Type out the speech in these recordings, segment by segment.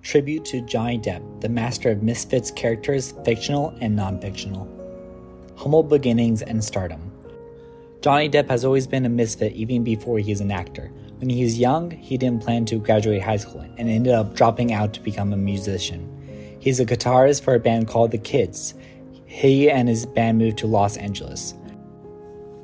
Tribute to Johnny Depp, the master of Misfits characters, fictional and non-fictional. Humble beginnings and stardom. Johnny Depp has always been a misfit even before he is an actor. When he was young, he didn't plan to graduate high school and ended up dropping out to become a musician. He's a guitarist for a band called The Kids. He and his band moved to Los Angeles.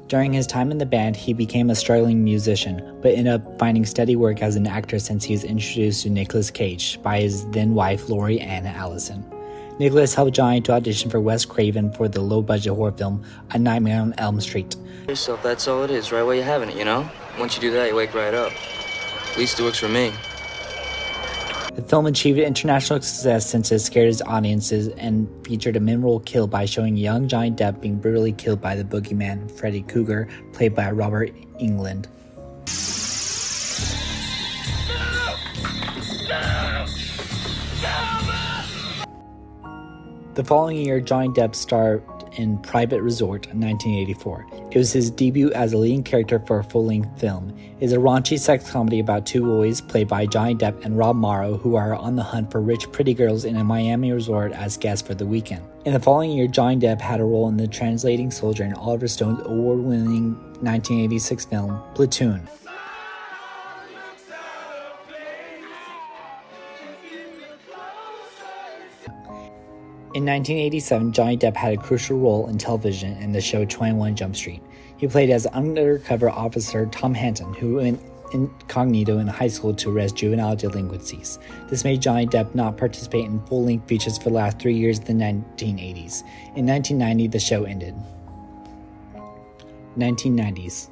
During his time in the band, he became a struggling musician, but ended up finding steady work as an actor since he was introduced to Nicolas Cage by his then-wife Lori Ann Allison. Nicolas helped Johnny to audition for Wes Craven for the low-budget horror film A Nightmare on Elm Street. Yourself, that's all it is, right where you're having it, you know? Once you do that, you wake right up. At least it works for me. The film achieved international success since it scared its audiences and featured a memorable kill by showing young Johnny Depp being brutally killed by the boogeyman Freddy Krueger, played by Robert Englund. The following year, Johnny Depp starred in Private Resort in 1984. It was his debut as a leading character for a full-length film. It is a raunchy sex comedy about two boys, played by Johnny Depp and Rob Morrow, who are on the hunt for rich, pretty girls in a Miami resort as guests for the weekend. In the following year, Johnny Depp had a role in The Translating Soldier in Oliver Stone's award-winning 1986 film, Platoon. In 1987, Johnny Depp had a crucial role in television in the show 21 Jump Street. He played as undercover officer Tom Hanson, who went incognito in high school to arrest juvenile delinquencies. This made Johnny Depp not participate in full-length features for the last 3 years of the 1980s. In 1990, the show ended. 1990s.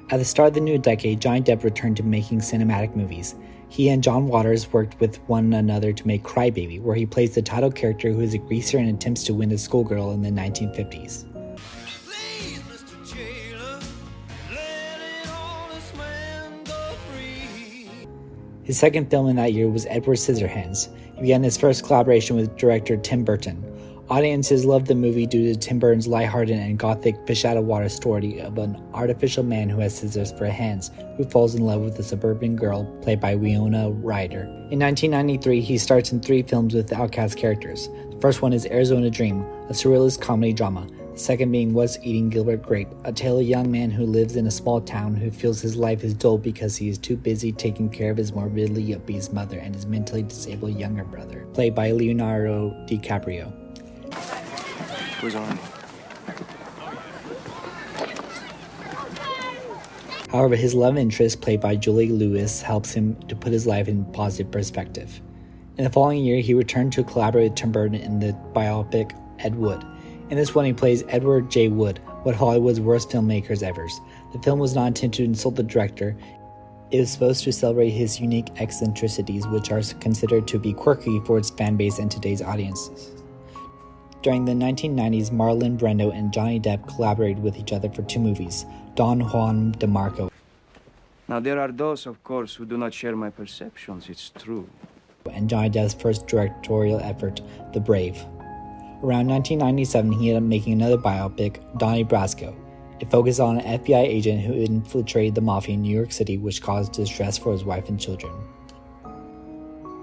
At the start of the new decade, Johnny Depp returned to making cinematic movies. He and John Waters worked with one another to make Cry Baby, where he plays the title character who is a greaser and attempts to win a schoolgirl in the 1950s. Please, Mr. Jailer, let an honest man go free. His second film in that year was Edward Scissorhands. He began his first collaboration with director Tim Burton. Audiences loved the movie due to Tim Burton's lighthearted and gothic fish-out-of-water story of an artificial man who has scissors for hands, who falls in love with a suburban girl played by Winona Ryder. In 1993, he starts in 3 films with outcast characters. The first one is Arizona Dream, a surrealist comedy drama. The second being What's Eating Gilbert Grape, a tale of a young man who lives in a small town who feels his life is dull because he is too busy taking care of his morbidly obese mother and his mentally disabled younger brother, played by Leonardo DiCaprio. Who's on? However, his love interest, played by Julie Lewis, helps him to put his life in positive perspective. In the following year, he returned to collaborate with Tim Burton in the biopic Ed Wood. In this one, he plays Edward J. Wood, one of Hollywood's worst filmmakers ever. The film was not intended to insult the director. It was supposed to celebrate his unique eccentricities, which are considered to be quirky for its fan base and today's audiences. During the 1990s, Marlon Brando and Johnny Depp collaborated with each other for 2 movies, Don Juan de Marco. Now there are those, of course, who do not share my perceptions, it's true. And Johnny Depp's first directorial effort, The Brave. Around 1997, he ended up making another biopic, Donnie Brasco. It focused on an FBI agent who infiltrated the mafia in New York City, which caused distress for his wife and children.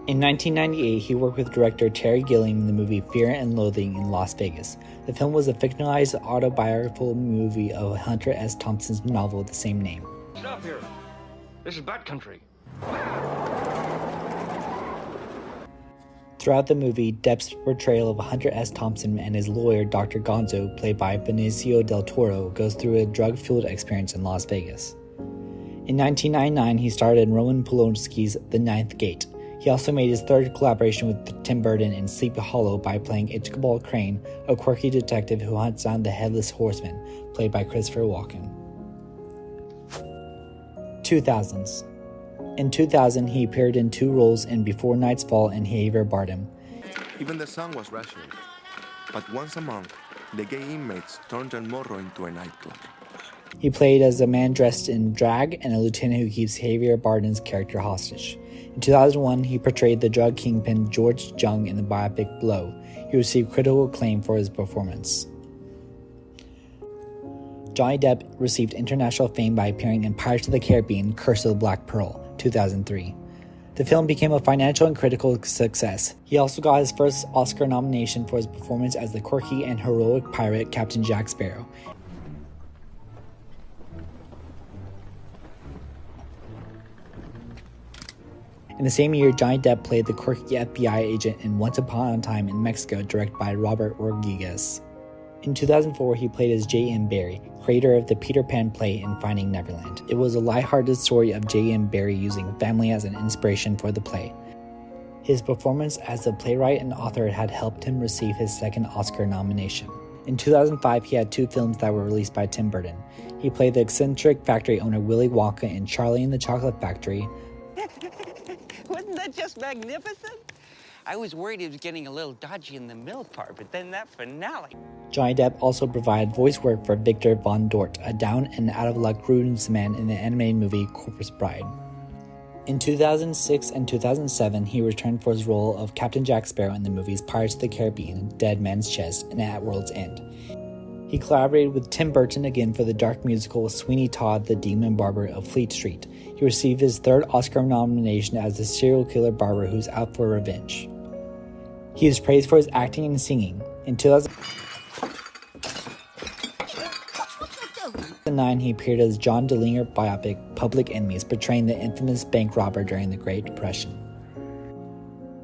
In 1998, he worked with director Terry Gilliam in the movie Fear and Loathing in Las Vegas. The film was a fictionalized autobiographical movie of Hunter S. Thompson's novel of the same name. Stop here. This is bad country. Throughout the movie, Depp's portrayal of Hunter S. Thompson and his lawyer, Dr. Gonzo, played by Benicio del Toro, goes through a drug-fueled experience in Las Vegas. In 1999, he starred in Roman Polanski's The Ninth Gate. He also made his third collaboration with Tim Burton in Sleepy Hollow by playing Ichabod Crane, a quirky detective who hunts down the Headless Horseman, played by Christopher Walken. 2000s. In 2000, he appeared in 2 roles in Before Night's Fall and Javier Bardem. Even the sun was rationed, but once a month, the gay inmates turned El Morro into a nightclub. He played as a man dressed in drag and a lieutenant who keeps Javier Bardem's character hostage. In 2001, he portrayed the drug kingpin George Jung in the biopic Blow. He received critical acclaim for his performance. Johnny Depp received international fame by appearing in Pirates of the Caribbean: Curse of the Black Pearl, 2003. The film became a financial and critical success. He also got his first Oscar nomination for his performance as the quirky and heroic pirate Captain Jack Sparrow. In the same year, Johnny Depp played the quirky FBI agent in Once Upon a Time in Mexico, directed by Robert Rodriguez. In 2004, he played as J.M. Barrie, creator of the Peter Pan play in Finding Neverland. It was a lighthearted story of J.M. Barrie using family as an inspiration for the play. His performance as a playwright and author had helped him receive his second Oscar nomination. In 2005, he had 2 films that were released by Tim Burton. He played the eccentric factory owner Willy Wonka in Charlie and the Chocolate Factory. Wasn't that just magnificent? I was worried he was getting a little dodgy in the milk part, but then that finale. Johnny Depp also provided voice work for Victor Von Dort, a down and out-of-luck groomsman in the animated movie Corpse Bride. In 2006 and 2007, he returned for his role of Captain Jack Sparrow in the movies Pirates of the Caribbean, Dead Man's Chest, and At World's End. He collaborated with Tim Burton again for the dark musical Sweeney Todd, the Demon Barber of Fleet Street. He received his 3rd Oscar nomination as the serial killer barber who's out for revenge. He is praised for his acting and singing. In 2009, he appeared as John Dillinger biopic Public Enemies, portraying the infamous bank robber during the Great Depression.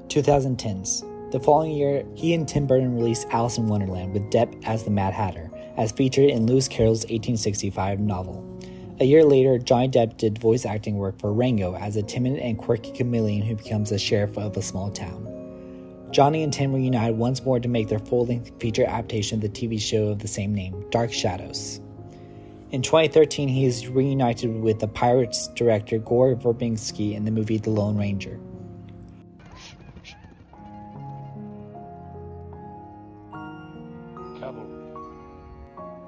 2010s. The following year, he and Tim Burton released Alice in Wonderland with Depp as the Mad Hatter, as featured in Lewis Carroll's 1865 novel. A year later, Johnny Depp did voice acting work for Rango as a timid and quirky chameleon who becomes a sheriff of a small town. Johnny and Tim reunited once more to make their full-length feature adaptation of the TV show of the same name, Dark Shadows. In 2013, he is reunited with the Pirates director Gore Verbinski in the movie The Lone Ranger.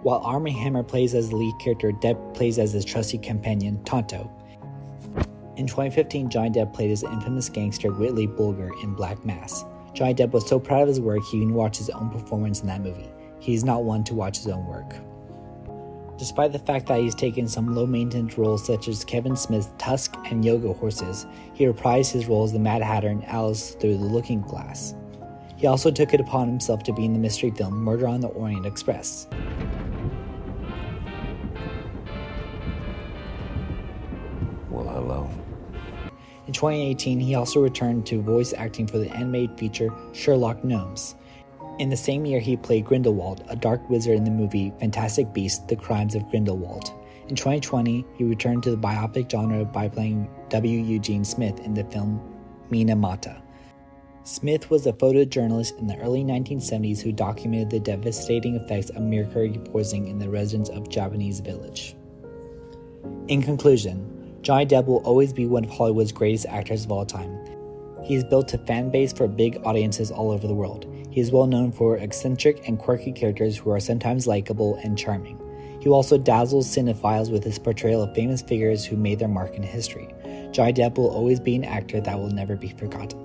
While Armie Hammer plays as the lead character, Depp plays as his trusty companion, Tonto. In 2015, Johnny Depp played as the infamous gangster Whitley Bulger in Black Mass. Johnny Depp was so proud of his work, he even watched his own performance in that movie. He is not one to watch his own work. Despite the fact that he's taken some low-maintenance roles such as Kevin Smith's Tusk and Yoga Horses, he reprised his role as the Mad Hatter in Alice Through the Looking Glass. He also took it upon himself to be in the mystery film Murder on the Orient Express. Well, hello. In 2018, he also returned to voice acting for the animated feature Sherlock Gnomes. In the same year, he played Grindelwald, a dark wizard in the movie Fantastic Beasts: The Crimes of Grindelwald. In 2020, he returned to the biopic genre by playing W. Eugene Smith in the film Mina Mata. Smith was a photojournalist in the early 1970s who documented the devastating effects of mercury poisoning in the residents of Japanese village. In conclusion, Johnny Depp will always be one of Hollywood's greatest actors of all time. He has built a fan base for big audiences all over the world. He is well known for eccentric and quirky characters who are sometimes likable and charming. He also dazzles cinephiles with his portrayal of famous figures who made their mark in history. Johnny Depp will always be an actor that will never be forgotten.